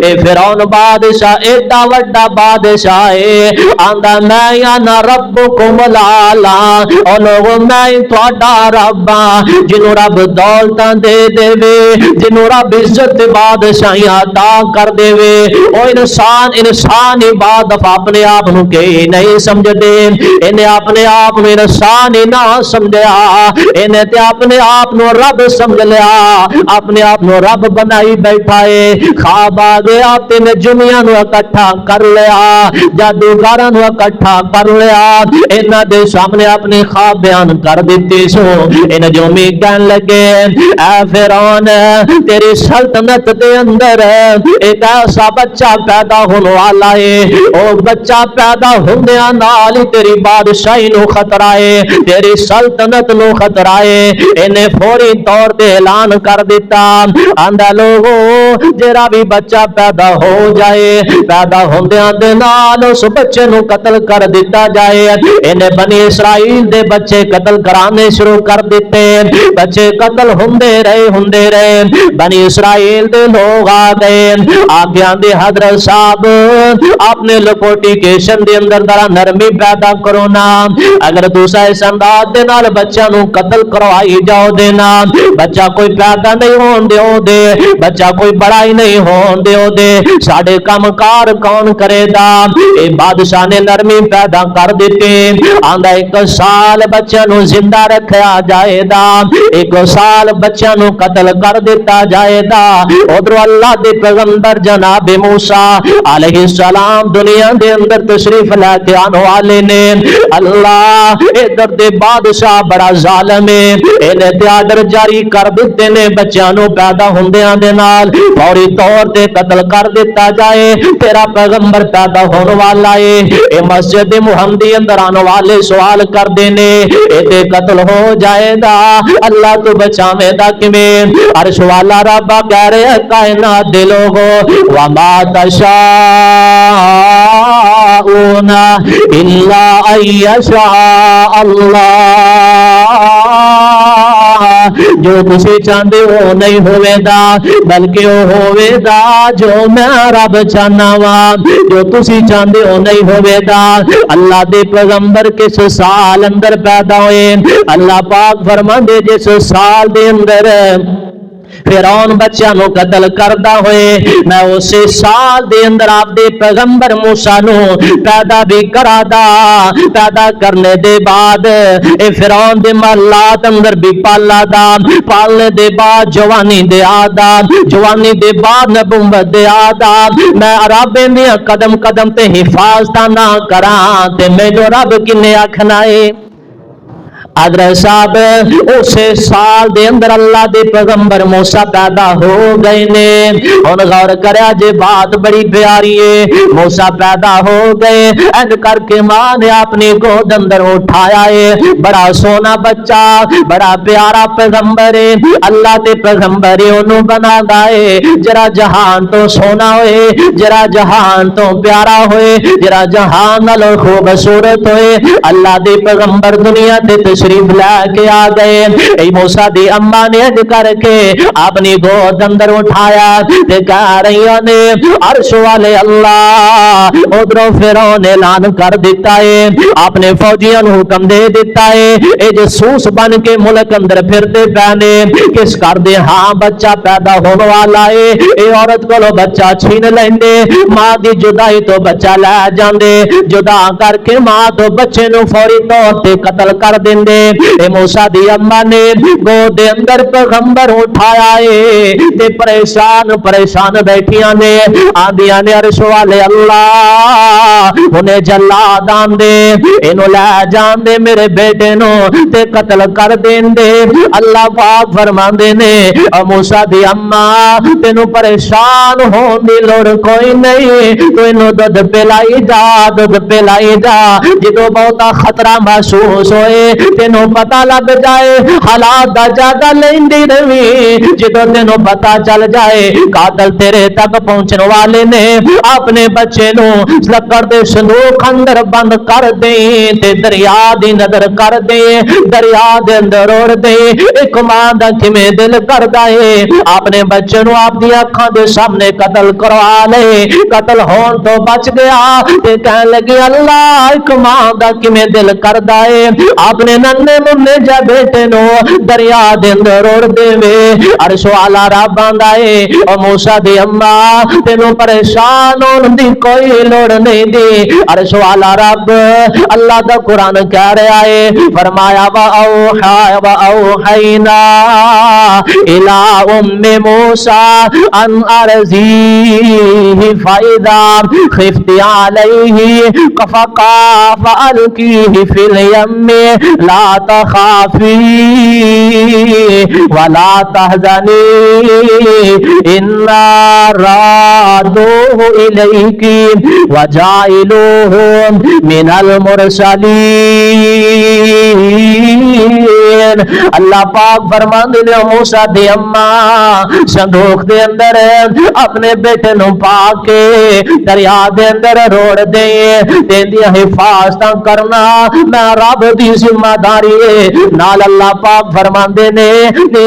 اے فرعون بادشاہ ایڈا وڈا بادشاہ ہے آندا میں یا نہ ربکم العالی او لوگو میں تہاڈا رب ہاں جنوں رب دولتاں دے دے جنوں رب عزت بادشاہیاں عطا کر دے او انسان عباد اپنے آپ نو کہ نہیں سمجھدے انہیں اپنے آپ نو انسان ہی نہ سمجھیا انہیں تے اپنے آپ نو رب سمجھ لیا اپنے آپ نو رب بنائی بیٹھا ہے خواب آ گیا تے نجومیاں نو اکٹھا کر لیا جادوگراں نو اکٹھا کر لیا انہاں دے سامنے اپنے خواب بیان کر دیتے سو ان نجومی کہن لگے اے فرعون تیری سلطنت دے اندر ایک ایسا بچہ پیدا ہونے والا ہے او بچہ پیدا ہوندیاں نال تیری بادشاہی نو خطرہ ہے تیری سلطنت نو خطرہ ہے انہیں فوری طور تے اعلان کر دیتا آندا لوگو جڑا بھی بچہ پیدا ہو جائے پیدا ہوندیاں دے نال اس بچے نو قتل کر دیتا جائے انہیں بنی اسرائیل دے بچے قتل کرانے شروع کر دیتے بچے قتل ہوندے رہے بنی اسرائیل دے لوگ آ گئے آگیاں دے حضرت صاحب اپنے لپوٹیکیشن دے اندر ذرا نرمی پیدا کرو نا اگر دوسرا اس انداز دے نال بچہ نو قتل کروائی جاؤ دینا بچہ کوئی پیدا نہیں ہون دیو دے بچہ کوئی بڑا ہی نہیں ہون دیو دے ساڑھے کام کار کون کرے دا اے بادشاہ نے نرمی پیدا کر دیتے آندہ 1 سال بچہ نو زندہ رکھیا جائے دا 1 سال بچہ نو قتل کر دیتا جائے دا ادھر اللہ دے پیغمبر جناب موسیٰ علیہ السلام دنیا دے اندر تشریف لے کے آنے والے نے اللہ ادھر دے بادشاہ بڑا ظالم ہے انہیں تے آرڈر جاری کر دیتے نے بچیاں نو پیدا ہوندیاں دے نال فوری طور تے قتل کر دیتا جائے تیرا پیغمبر پیدا ہونے والا ہے اے مسجد محمدی اندر آنے والے سوال کر دینے اے تے قتل ہو جائے دا اللہ تو بچاوے دا کمیں عرش والا رب کہہ رہے کائنات دے لوگو وما تشاءون الا ان یشاء اللہ جو تسی چاندے ہو نہیں ہوئے دا بلکہ وہ ہوئے دا جو میں رب چاہنا وا جو تسی چاندے ہو نہیں ہوئے دا اللہ دے پیغمبر کس سال اندر پیدا ہوئے اللہ پاک فرمان دے جس سال دے اندر فرعون بچہ نو قتل کردہ ہوئے میں اسی سال دے اندر آپ دے پیغمبر موسیٰ نو پیدا بھی کرا دا پیدا کرنے دے بعد اے فرعون دے محلات اندر بھی پالا دا پالنے دے بعد جوانی دے آدھا جوانی دے بعد نبوت دے آدھا میں رب دیا قدم قدم تے حفاظتہ نہ کران تے میں جو رب کنے آکھنائے حضرت صاحب اسے سال دے اندر اللہ دے پیغمبر موسیٰ پیدا ہو گئے نے ان غور کریا جے بات بڑی پیاری ہے موسیٰ پیدا ہو گئے اینڈ کر کے ماں نے اپنی گود اندر اٹھایا ہے بڑا سونا بچہ بڑا پیارا پیغمبر ہے اللہ دے پیغمبر انہوں بنا گائے جرا جہان تو سونا ہوئے جرا جہان تو پیارا ہوئے جرا جہان نلو خوبصورت ہوئے اللہ دے پیغمبر دنیا تے تشریف لے کے آ گئے اے موسیٰ دی اماں نے اج کر کے اپنی گود اندر اٹھایا تے کہہ رہی نے عرش والے اللہ ادھروں فرعون اعلان کر دیتا ہے اپنے فوجیاں نو حکم دے دیتا ہے اے جاسوس بن کے ملک اندر پھرتے پہنے کس کر دے ہاں بچہ پیدا ہونے والا ہے اے عورت کو بچہ چھین لیندے ماں دی جدائی تو بچہ لے جاندے جدا کر کے ماں تو بچے نو فوری طور تے قتل کر دیندے اے موسیٰ دی اماں نے گود اندر پیغمبر اٹھایا ہے تے پریشان بیٹھیاں نے آندیاں نے عرش والے اللہ انہیں جلاد آندے انہوں لے جان دے میرے بیٹے نو تے قتل کر دین دے اللہ پاک فرمان دے نے موسیٰ دی اماں تینوں پریشان ہون دی لوڑ کوئی نہیں تو انہوں دودھ پلائی جا جدو بہتا خطرہ محسوس ہوئے تے تینوں پتہ لگ جائے حالات دا جاگا لیندی رہی جدوں تینوں پتہ چل جائے قاتل تیرے تک پہنچن والے نے اپنے بچے نو لکڑ دے صندوق اندر بند کر دے تے دریا دی نظر کر دے دریا دے اندر اڑ دے ایک ماں دا کیویں دل کردا ہے اپنے بچے نو آپ دی اکھاں دے سامنے قتل کروا لے قتل ہون تو بچ گیا تے کہن لگی اللہ ایک ماں دا کیویں دل کردا ہے اپنے ننے منے جا بیٹے نو دریا دے اندر اڑ دے وے عرش والا رب آندا ہے او موسیٰ دی اماں تینوں پریشان ہون دی کوئی لوڑ نہیں دی عرش والا رب اللہ دا قرآن کہہ رہا ہے فرمایا وَأَوْحَيْنَا إِلَىٰ أُمِّ مُوسَىٰ أَنْ أَرْضِيهِ فَإِذَا خِفْتِ عَلَيْهِ فَأَلْقِيهِ فِي الْيَمِّ لَا تَخَافِي وَلَا تَحْزَنِي إِنَّا رَادُوهُ إِلَيْكِ وَجَاعِلُوهُ من المرسلین اللہ پاک فرماندے نے موسیٰ دی اماں صندوق دے اندر اپنے بیٹے نو پا کے دریا دے اندر روڑ دے دیندیاں حفاظتاں کرنا میں رب دی ذمہ داری ہے نال اللہ پاک فرماندے نے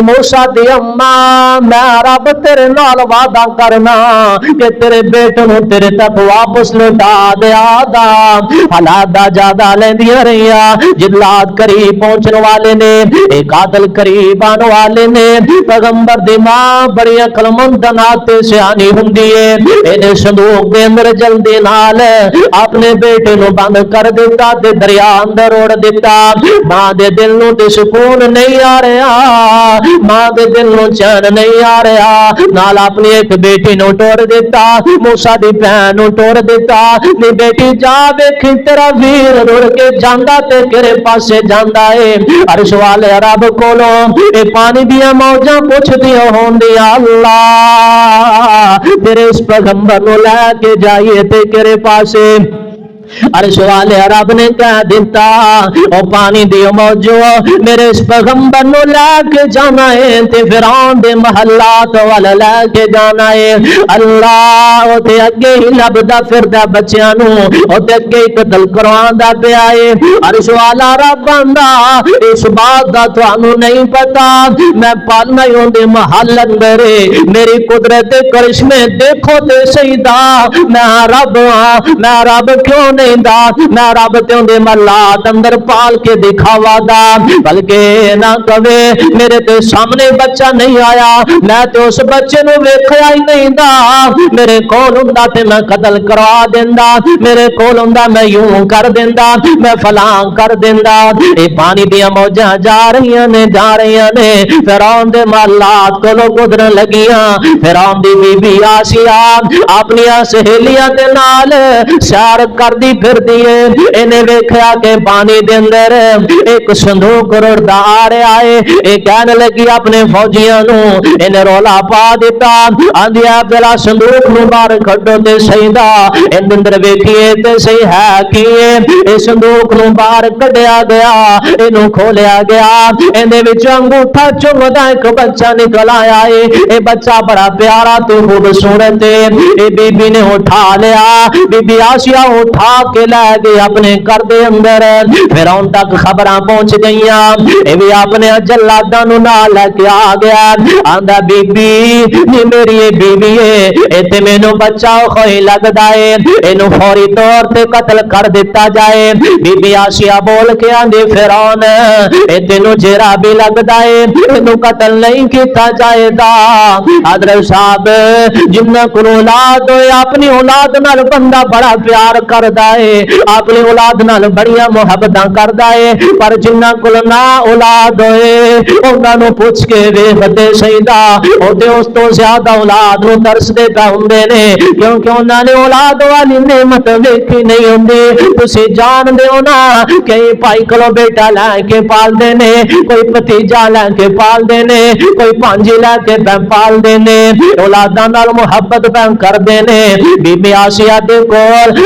موسیٰ دی اماں میں رب تیرے نال وعدہ کرنا کہ تیرے بیٹے نو تیرے تک واپس لوٹا دیا گا حالات دا جاگا لیندیاں رہیاں جلاد قریب پہنچن والے نے ایک قاتل قریب آن والے نے پیغمبر دی ماں بڑی عقل مند ناتے سیانی ہوندی ہے انہیں صندوق دے اندر جلدی نال اپنے بیٹے نو بند کر دیتا تے دریا اندر اڑ دیتا ماں دے دل نو تے سکون نہیں آ رہا ماں دے دل نو چین نہیں آ رہا نال اپنی ایک بیٹی نو توڑ دیتا موسیٰ دی بہن نو توڑ دیتا نی بیٹی جا ویکھی تیرا ویر رڑ کے جاندا تے تیرے پاسے جاندا ہے عرش والے رب کولو اے پانی دیا موجاں پوچھ دیا ہوندیا اللہ تیرے اس پیغمبر نو لے کے جائیے تے تیرے پاسے عرش والے رب نے کہہ دیتا او پانی دیو موجو میرے اس پیغمبر نو لے کے جانا ہے تے فرعون دے محلات والا لے کے جانا ہے اللہ او تے اگے ہی لبدا پھردا بچیاں نو او تے اگے ہی قتل کرواندا پیا ہے عرش والا رب آندا اس بات دا تانوں نہیں پتا میں پالنا ہی دے محل اندر میری قدرت کرشمے دیکھو تے سیدا میں رب کیوں نہیں دا میں رب تیوں دے ملات اندر پال کے دکھاوا دا بلکہ نہ کہے میرے تے سامنے بچہ نہیں آیا میں تے اس بچے نو ویکھیا ہی نہیں دا میرے کول ہوندا تے میں قتل کروا دیندا میرے کول ہوندا میں یوں کر دیندا میں فلاں کر دیندا اے پانی دیاں موجاں جا رہیاں نے فرعون دے ملات کولوں گزرن لگیاں فرعون دی بی بی آسیہ اپنی سہیلیاں دے نال سیر کر دی پھر دیے انہیں ویکھیا کہ پانی دے اندر ایک صندوق رڑدا آ رہا ہے ایک کہنے لگی اپنے فوجیاں نو انہیں رولا پا دیتا آندیا پہلا صندوق نو بار کھڑو تے سیدہ ان اندر ویکھیے تے صحیح ہے کیے اس صندوق نو بار کڈیا گیا انہوں کھولیا گیا اندے وچ انگوٹھا چمدا ایک بچہ نکل آیا ہے اے بچہ بڑا پیارا تو خوبصورت ہے اے بی بی نے اٹھا لیا بی بی آسیہ اٹھا کے لے گئے اپنے گھر دے اندر فرعون تک خبراں پہنچ گئیاں اے بھی اپنے جلاداں نو نال لے کے آ گیا آندا بی بی نی میری بی بی ہے اے تے مینوں بچہ خوئی لگدا ہے اینو فوری طور تے قتل کر دیتا جائے بی بی آسیہ بول کے آندی فرعون اے تینوں جیرا بھی لگدا ہے اینو قتل نہیں کیتا جائے گا حضرت صاحب جنہ کو اولاد ہوئے اپنی اولاد نال بندہ بڑا پیار کردا ہے اپنی اولاد نال بڑیاں محبتاں کردا ہے پر جنہ کول نہ اولاد ہوئے انہاں نو پوچھ کے ویکھتے سیدا او تے اس تو زیادہ اولاد نو ترس دے پے ہوندے نے کیونکہ انہاں نے اولاد والی نعمت ویکھی نہیں ہوندی تسی جان دے ہو نا کئی بھائی کولو بیٹا لے کے پال دے نے کوئی بھتیجا لے کے پال دے نے کوئی پانجی لے کے پال دے نے اولاداں نال محبت پہ کر دے نے بی بی آسیہ دے کول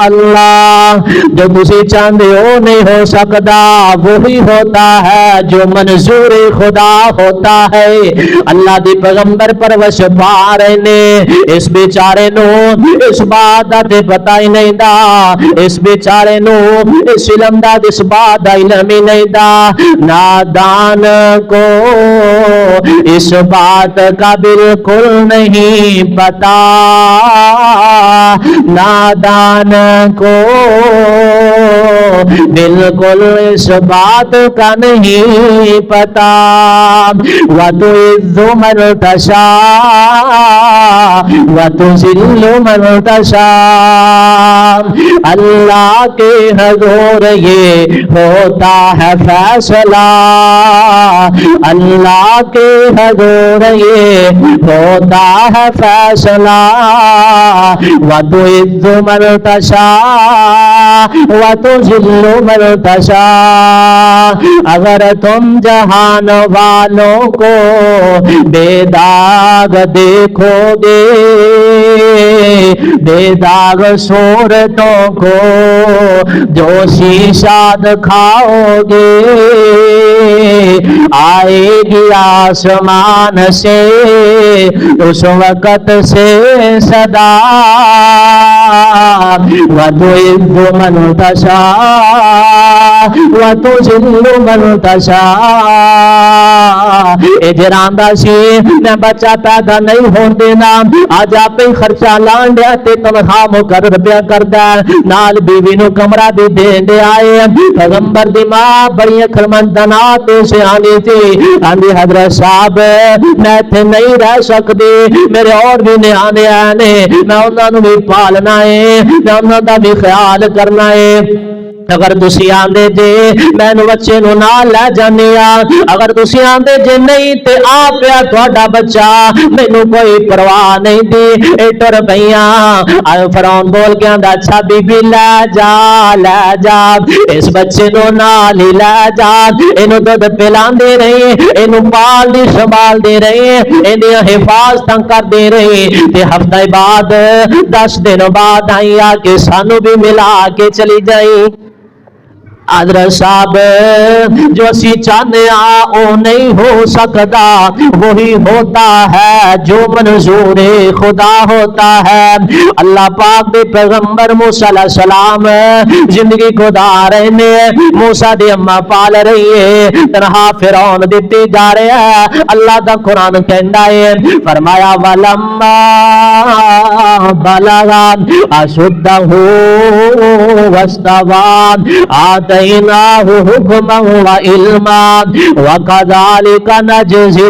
اللہ جو تسی چاہتے ہو نہیں ہو سکتا وہی ہوتا ہے جو منظور خدا ہوتا ہے اللہ دی پیغمبر پروش پا رہے نے اس بیچارے نو اس بات دا تے پتہ ہی نہیں دا اس بیچارے نو اس علم دا اس بات دا علم ہی نہیں دا نادان کو اس بات کا بالکل نہیں پتا نادان کو بالکل اس بات کا نہیں پتا وَتُعِزُّ مَن تَشَاءُ وَتُذِلُّ مَن تَشَاءُ اللہ کے حضور یہ ہوتا ہے فیصلہ اللہ کے حضور یہ ہوتا ہے فیصلہ وَتُعِزُّ مَن تَشَاءُ وَتُذِلُّ مَن تَشَاءُ اگر تم جہان والوں کو بے داغ دیکھو گے بے داغ صورتوں کو جو شیشہ دکھاؤ گے آئے گی آسمان سے اس وقت سے صدا وَتُعِزُّ مَن تَشَاءُ وَتُذِلُّ مَن تَشَاءُ اے جراندا سی میں بچہ پیدا نہیں ہون دینا آج آپ ہی خرچہ لان دیا تے تنخواہ مقرر پیا کردا نال بیوی نو کمرہ بھی دین دے آئے پیغمبر دی ماں بڑی اکھرمندنا تے سے آنی تھی آندھی حضرت صاحب میں تھے نہیں رہ سکتی میرے اور بھی نیانے آنے میں انہاں نو بھی پالنا ہے میں انہاں دا بھی خیال کرنا ہے اگر تسی آندے جے میں بچے نو نال لے جانے اگر تسی آندے جے نہیں تے آ پیا تہاڈا بچہ مینوں کوئی پرواہ نہیں دی اے ٹر پئیاں آئے فرعون بول کے آندا اچھا بی بی لے جا اس بچے نو نال ہی لے جا اینو دودھ پلاندے رہی اینو پال دی سنبھال دے رہی ایندیاں حفاظتاں کر دے رہی تے ہفتہ بعد 10 دن بعد آئی آ کے سانو بھی ملا کے چلی جائی حضرت صاحب جو اسی چاہنے او نہیں ہو سکتا وہی ہوتا ہے جو منظور خدا ہوتا ہے اللہ پاک دے پیغمبر موسیٰ علیہ السلام زندگی کو دا رہے نے موسیٰ دی اماں پال رہی ہے تنہا فرعون دیتی جا رہے ہیں اللہ دا قرآن کہندا ہے فرمایا وَلَمَّا بَلَغَ أَشُدَّهُ وَاسْتَوَى آتَيْنَاهُ حُكْمًا وَعِلْمًا وَكَذَلِكَ نَجْزِي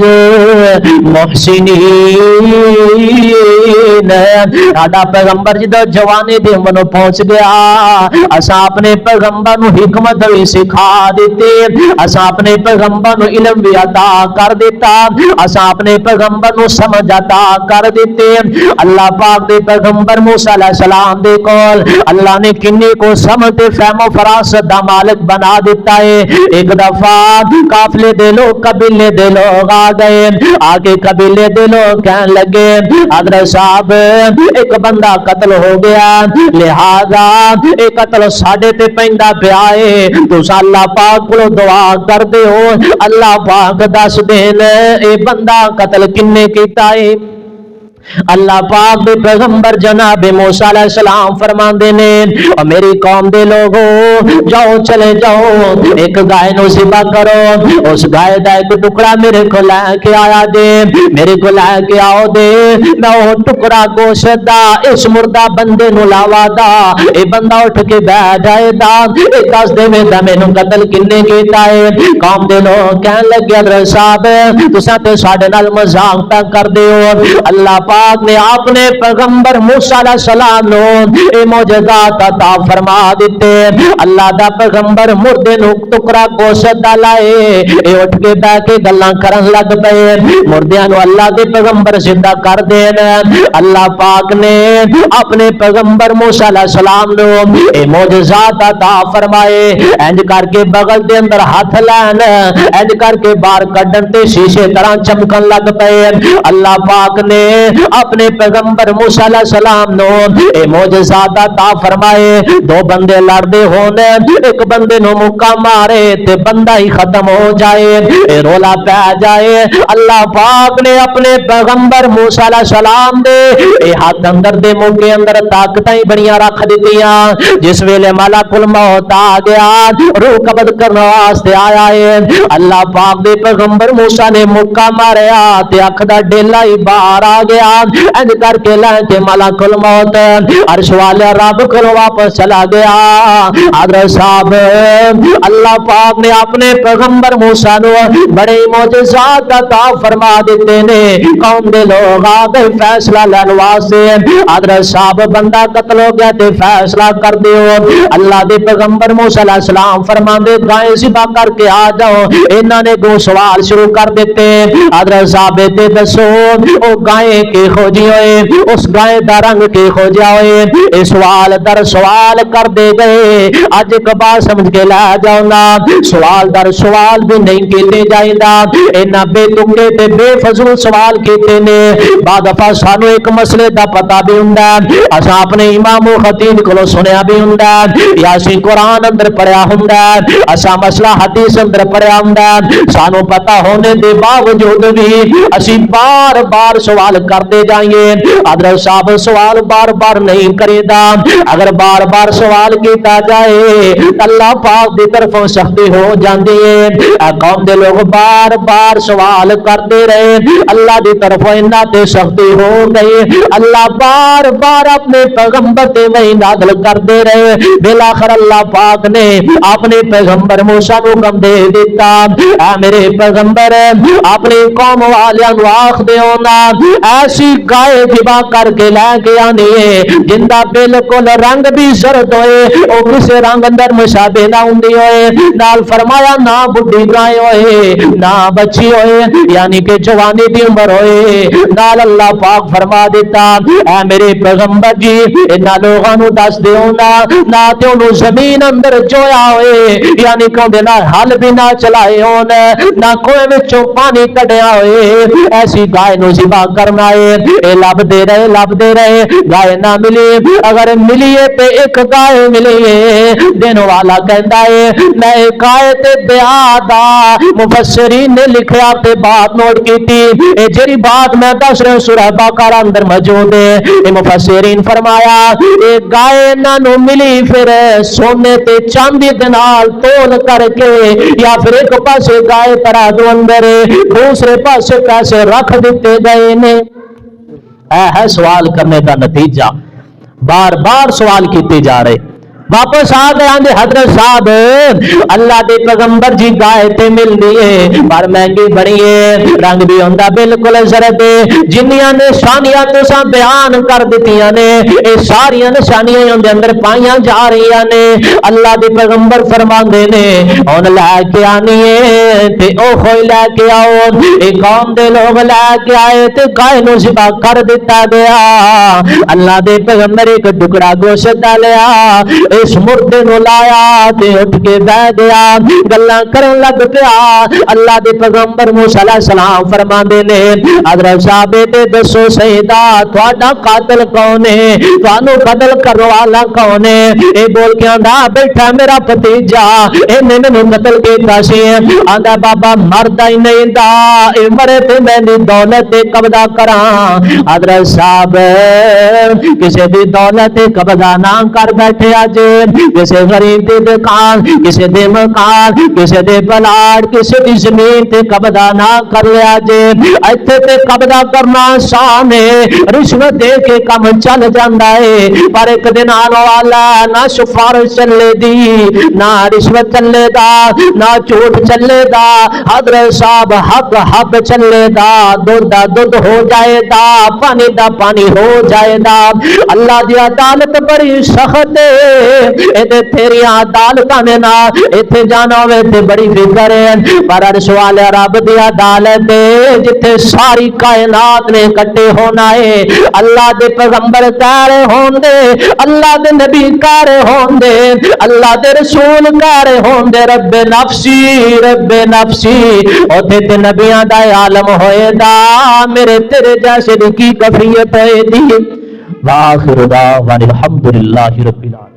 الْمُحْسِنِينَ آدھا پیغمبر جدو جوانے دے منو پہنچ گیا اسا اپنے پیغمبر نو حکمت بھی سکھا دیتے اسا اپنے پیغمبر نو علم بھی عطا کر دیتا اسا اپنے پیغمبر نو سمجھ عطا کر دیتے اللہ پاک دے پیغمبر موسیٰ علیہ السلام دے کول اللہ نے کنی کو سمجھ فہم و فراست دا مالک بنا دیتا ہے ایک دفعہ قافلے دے لوگ قبیلے دے لوگ آ گئے آگے قبیلے دے لوگ کہنے لگے حضرت صاحب ایک بندہ قتل ہو گیا لہذا ایک قتل ساڑھے تے پہندہ پہ آئے تو اللہ پاک کو دعا کر دے ہو اللہ پاک دس دین اے بندہ قتل کنے کیتا ہے اللہ پاک دے پیغمبر جناب موسیٰ علیہ السلام فرماندے نے اور میری قوم دے لوگوں جاؤ چلے جاؤ ایک گائے نو ذبح کرو اس گائے دا ایک ٹکڑا میرے کو لے کے آیا دے میرے کو لے کے آؤ دے میں وہ ٹکڑا گوشت دا اس مردہ بندے نو لاوا دا اے بندہ اٹھ کے بیٹھ جائے دا ایک دس دے میں دا میں نو قتل کنے کیتا ہے قوم دے لوگ کہنے لگے حضرت صاحب تو ساتھ ساڑھے نال مذاق تک کر دے ہو اللہ پاک نے اپنے پیغمبر موسیٰ علیہ السلام نو اے معجزات عطا فرما دیتے اللہ دا پیغمبر مردے نو ٹکڑا گوشت دا لائے اے اٹھ کے بیٹھ کے گلاں کرن لگ پئے مردیاں نو اللہ دے پیغمبر زندہ کر دین اللہ پاک نے اپنے پیغمبر موسیٰ علیہ السلام نو اے معجزات عطا فرمائے انج کر کے بغل دے اندر ہاتھ لین انج کر کے باہر کڈن تے شیشے طرح چمکن لگ پئے اللہ پاک نے اپنے پیغمبر موسیٰ علیہ السلام نو اے معجزات عطا فرمائے. دو بندے لڑدے ہونے, ایک بندے نو مکہ مارے تے بندہ ہی ختم ہو جائے, اے رولا پہ جائے. اللہ پاک نے اپنے پیغمبر موسیٰ علیہ السلام دے اے ہاتھ اندر دے موقع اندر طاقتاں ہی بڑیاں رکھ دتیاں. جس ویلے ملک الموت آ گیا, روح قبض کرنے واسطے آیا ہے, اللہ پاک دے پیغمبر موسیٰ نے مکہ ماریا تے اکھ دا ڈیلا ہی باہر آ گیا. انج کر کے لے کے ملک الموت عرش والے رب کو واپس چلا گیا. حضرت صاحب اللہ پاک نے اپنے پیغمبر موسیٰ نو بڑے معجزات عطا فرما دیتے نے. قوم دے لوگ آ گئے فیصلہ لین واسطے. حضرت صاحب بندہ قتل ہو گیا تے فیصلہ کر دیو. اللہ دے پیغمبر موسیٰ علیہ السلام فرماندے گائے ذبح کر کے آ جاؤ. انہاں نے گو سوال شروع کر دیتے. حضرت صاحب تے دسو او گائے کی کھوجی ہوئے, اس گائے دا رنگ کی کھوجیا ہوئے. اے سوال در سوال کر دے گئے. اج ایک بات سمجھ کے لا جاؤ نا, سوال در سوال بھی نہیں کیتے جائندا. انہاں بے تکے تے بے فضول سوال کیتے نے. بعد دفعہ سانو ایک مسئلے دا پتہ بھی ہوندا ہے, اساں اپنے امام و خطیب کولوں سنیا بھی ہوندا ہے, یا اسی قرآن اندر پڑھیا ہوندا ہے, اساں مسئلہ حدیث اندر پڑھیا ہوندا ہے. سانو پتہ ہونے دے باوجود بھی اسی بار بار سوال کرتے جائیں. حضرت صاحب سوال بار بار نہیں کرے دا. اگر بار بار سوال کیتا جائے اللہ پاک دی طرفوں سختی ہو جاندی ہے. قوم دے لوگ بار بار سوال کرتے رہے, اللہ دی طرفوں انہاں تے سختی ہو گئی. اللہ بار بار اپنے پیغمبر تے وحی نازل کرتے رہے. بالآخر اللہ پاک نے اپنے پیغمبر موسیٰ کو حکم دے دیتا, اے میرے پیغمبر اپنی قوم والیاں نو آکھ دیو نا ایسی گائے ذبح کر کے لے کے آنی ہے جن دا بالکل رنگ بھی زرد ہوئے, او کسے رنگ اندر مشابہ نہ ہوندی ہوئے. نال فرمایا نہ بڈھی گائے ہوئے نہ بچی ہوئے, یعنی کہ جوانی دی عمر ہوئے. نال اللہ پاک فرما دیتا اے میرے پیغمبر جی انہاں لوگاں نو دس دیو نا نہ تے انہوں زمین اندر جویا ہوئے, یعنی کہ اندے نال حل بھی نہ چلائے ہون, نہ کوئی وچوں پانی کڈیا ہوئے. ایسی گائے نو ذبح کرنا ہے. اے لب دے رہے گائے نہ ملی. اگر ملیے تے ایک گائے ملیے. دن والا کہندا ہے میں ایک آیت دیا دا مفسرین نے لکھیا تے بات نوٹ کیتی. اے جڑی بات میں دس رہا سورہ بقرہ اندر موجود ہے, اے مفسرین فرمایا اے گائے انہاں نو ملی پھر سونے تے چاندی دے نال تول کر کے, یا پھر ایک پاسے گائے ترازو اندر دوسرے پاسے پیسے رکھ دیتے گئے نے. اے ہے سوال کرنے کا نتیجہ. بار بار سوال کیتے جا رہے. واپس آ گئے آندے حضرت صاحب اللہ دے پیغمبر جی گائے تے مل دیئے پر مہنگی بڑی ہے, رنگ بھی ہوندا بالکل زرد. جنیاں نشانیاں تساں بیان کر دتیاں نے اے ساریاں نشانیاں اندے اندر پائیاں جا رہیاں نے. اللہ دے پیغمبر فرماندے نے ہن لے کے آنی ہے تے او ہوئی لے کے آؤ. اے قوم دے لوگ لے کے آئے تے گائے نو ذبح کر دتا گیا. اللہ دے پیغمبر ایک ٹکڑا گوشت ڈالیا, اس مردے نو لایا تے اٹھ کے بیٹھ گیا, گلاں کرن لگ پیا. اللہ دے پیغمبر موسیٰ علیہ السلام فرماندے نے حضرت صاحب تے دسو سیدا تہاڈا قاتل کون ہے, تانوں قتل کرن والا کون ہے؟ اے بول کے آندا بیٹھا میرا بھتیجا, اینے مینوں قتل کیتا سی. آندا بابا مردا ہی نہیں دا, اے مرے تے میں دی دولت تے قبضہ کراں. حضرت صاحب کسے دی دولت تے قبضہ نہ کر بیٹھے اج, کسے غریب دے دکان, کسے دے مکان, کسے دے پلاٹ, کسے دی زمین تے قبضہ نہ کر لیا جے. ایتھے تے قبضہ کرنا آسان ہے, رشوت دے کے کم چل جاندا ہے, پر ایک دن آنے والا نہ سفارش چلے دی, نہ رشوت چلے دا, نہ جھوٹ چلے دا. حضرت صاحب حق چلے دا, دودھ دا دودھ ہو جائے دا, پانی دا پانی ہو جائے دا. اللہ دی عدالت بڑی سخت ہے. تے تیری عدالتاں دے نال ایتھے جانا ہوے تے بڑی فکر ہے پر عرش والے رب دی عدالت جتھے ساری کائنات نے اکٹھے ہونا ہے اللہ دے پیغمبر کہہ رہے ہوندے اللہ دے نبی کہہ رہے ہوندے اللہ دے رسول کہہ رہے ہوندے رب نفسی اوتھے تے نبیاں دا عالم ہوئے دا میرے تیرے جیسے دی کی کفیت ہوئے دی وآخر دعوانا الحمدللہ رب العالمین.